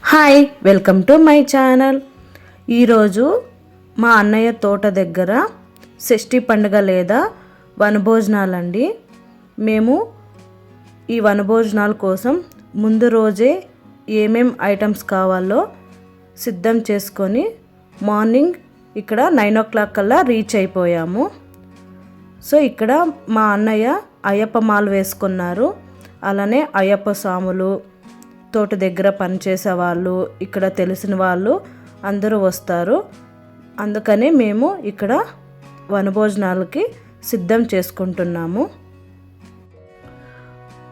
Hi, welcome to my channel. ఈరోజు మా అన్నయ్య తోట దగ్గర షష్ఠి పండుగ లేదా వనభోజనాలండి. మేము ఈ వనభోజనాల కోసం ముందు రోజే ఏమేం ఐటమ్స్ కావాలో సిద్ధం చేసుకొని మార్నింగ్ ఇక్కడ 9 o'clock కల్లా రీచ్ అయిపోయాము. సో ఇక్కడ మా అన్నయ్య అయ్యప్ప మాల వేసుకున్నారు. అలానే అయ్యప్ప స్వాములు, తోట దగ్గర పనిచేసే వాళ్ళు, ఇక్కడ తెలిసిన వాళ్ళు అందరూ వస్తారు. అందుకని మేము ఇక్కడ వనభోజనాలకి సిద్ధం చేసుకుంటున్నాము.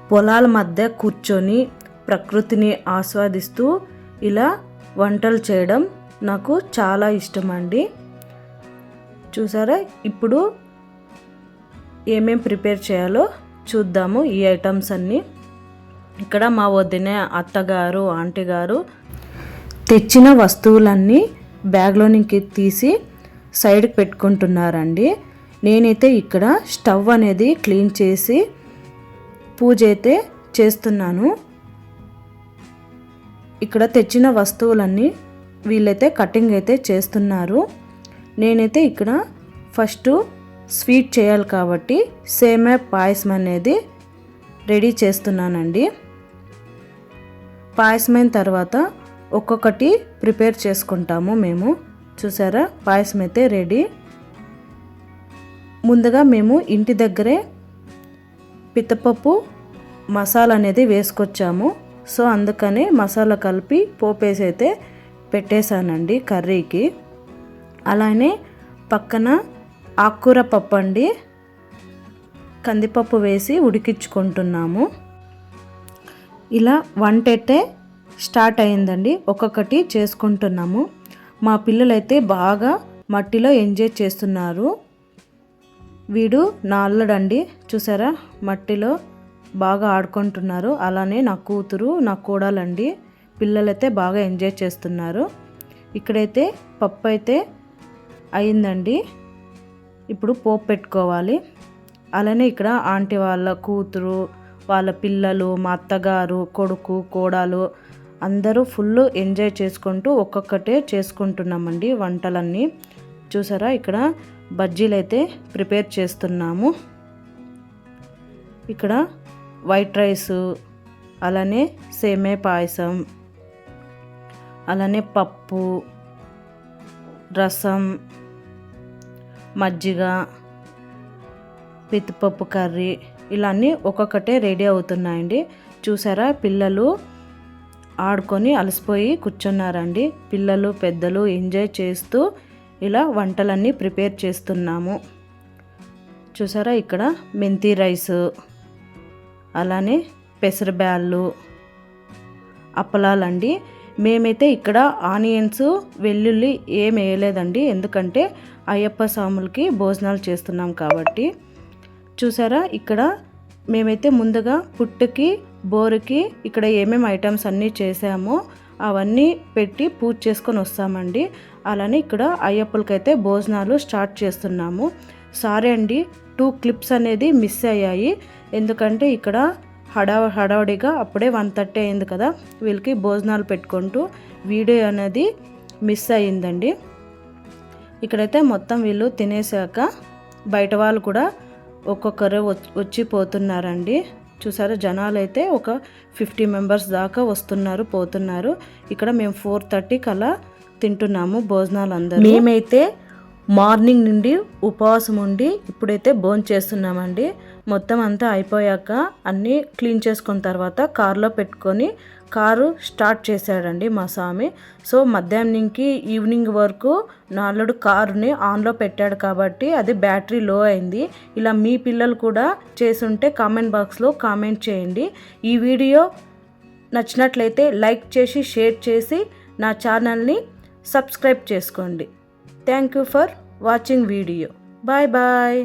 పొలాల మధ్య కూర్చొని ప్రకృతిని ఆస్వాదిస్తూ ఇలా వంటలు చేయడం నాకు చాలా ఇష్టం అండి. చూసారా, ఇప్పుడు ఏమేం ప్రిపేర్ చేయాలో చూద్దాము. ఈ ఐటమ్స్ అన్నీ ఇక్కడ మా వదిన, అత్తగారు, ఆంటీ గారు తెచ్చిన వస్తువులన్నీ బ్యాగ్లోనికి తీసి సైడ్కి పెట్టుకుంటున్నారండి. నేనైతే ఇక్కడ స్టవ్ అనేది క్లీన్ చేసి పూజ అయితే చేస్తున్నాను. ఇక్కడ తెచ్చిన వస్తువులన్నీ వీళ్ళైతే కటింగ్ అయితే చేస్తున్నారు. నేనైతే ఇక్కడ ఫస్ట్ స్వీట్ చేయాలి కాబట్టి సేమియా పాయసం అనేది రెడీ చేస్తున్నానండి. పాయసమైన తర్వాత ఒక్కొక్కటి ప్రిపేర్ చేసుకుంటాము మేము. చూసారా, పాయసం అయితే రెడీ. ముందుగా మేము ఇంటి దగ్గరే పిత్తపప్పు మసాలా అనేది వేసుకొచ్చాము. సో అందుకని మసాలా కలిపి పోపేసి అయితే పెట్టేశానండి కర్రీకి. అలానే పక్కన ఆకుకూర పప్పు అండి, కందిపప్పు వేసి ఉడికించుకుంటున్నాము. ఇలా వంట అయితే స్టార్ట్ అయిందండి. ఒక్కొక్కటి చేసుకుంటున్నాము. మా పిల్లలైతే బాగా మట్టిలో ఎంజాయ్ చేస్తున్నారు. వీడు నా అల్లుడండి, చూసారా మట్టిలో బాగా ఆడుకుంటున్నారు. అలానే నా కూతురు, నా కోడలండి, పిల్లలైతే బాగా ఎంజాయ్ చేస్తున్నారు. ఇక్కడైతే పప్పు అయితే అయిందండి. ఇప్పుడు పోపు పెట్టుకోవాలి. అలానే ఇక్కడ ఆంటీ వాళ్ళ కూతురు, వాళ్ళ పిల్లలు, మా అత్తగారు, కొడుకు, కోడలు అందరూ ఫుల్ ఎంజాయ్ చేసుకుంటూ ఒక్కొక్కటే చేసుకుంటున్నామండి వంటలన్నీ. చూసారా, ఇక్కడ బజ్జీలు అయితే ప్రిపేర్ చేస్తున్నాము. ఇక్కడ వైట్ రైస్, అలానే సేమియా పాయసం, అలానే పప్పు, రసం, మజ్జిగ, పిత్తపప్పు కర్రీ ఇలా అన్నీ ఒక్కొక్కటే రెడీ అవుతున్నాయండి. చూసారా, పిల్లలు ఆడుకొని అలసిపోయి కూర్చున్నారండి. పిల్లలు పెద్దలు ఎంజాయ్ చేస్తూ ఇలా వంటలన్నీ ప్రిపేర్ చేస్తున్నాము. చూసారా, ఇక్కడ మెంతి రైస్, అలానే పెసరబ్యాళ్ళు, అప్పలాలండి. మేమైతే ఇక్కడ ఆనియన్స్, వెల్లుల్లి ఏం వేయలేదండి, ఎందుకంటే అయ్యప్ప స్వాములకి భోజనాలు చేస్తున్నాం కాబట్టి. చూసారా, ఇక్కడ మేమైతే ముందుగా పుట్టుకి, బోరుకి ఇక్కడ ఏమేమి ఐటమ్స్ అన్నీ చేసామో అవన్నీ పెట్టి పూజ చేసుకొని వస్తామండి. అలానే ఇక్కడ అయ్యప్పలకైతే భోజనాలు స్టార్ట్ చేస్తున్నాము. సారీ అండి, 2 క్లిప్స్ అనేది మిస్ అయ్యాయి. ఎందుకంటే ఇక్కడ హడావుడిగా అప్పుడే 1:30 అయింది కదా, వీళ్ళకి భోజనాలు పెట్టుకుంటూ వీడియో అనేది మిస్ అయ్యిందండి. ఇక్కడైతే మొత్తం వీళ్ళు తినేసాక బయట వాళ్ళు కూడా ఒక్కొక్కరు వచ్చిపోతున్నారండి. చూసారా, జనాలు అయితే ఒక 50 మెంబర్స్ దాకా వస్తున్నారు, పోతున్నారు. ఇక్కడ మేము 4:30 కల్లా తింటున్నాము భోజనాలు అందరూ. మేమైతే మార్నింగ్ నుండి ఉపవాసం ఉండి ఇప్పుడైతే భోజనం చేస్తున్నామండి. మొత్తం అంతా అయిపోయాక అన్నీ క్లీన్ చేసుకున్న తర్వాత కారులో పెట్టుకొని కారు స్టార్ట్ చేశాడండి మా స్వామి. సో మధ్యాహ్నంకి ఈవినింగ్ వరకు నా అల్లుడు కారుని ఆన్లో పెట్టాడు కాబట్టి అది బ్యాటరీ లో అయింది. ఇలా మీ పిల్లలు కూడా చేసుంటే కామెంట్ బాక్స్లో కామెంట్ చేయండి. ఈ వీడియో నచ్చినట్లయితే లైక్ చేసి, షేర్ చేసి నా ఛానల్ని సబ్స్క్రైబ్ చేసుకోండి. Thank you for watching video. Bye bye.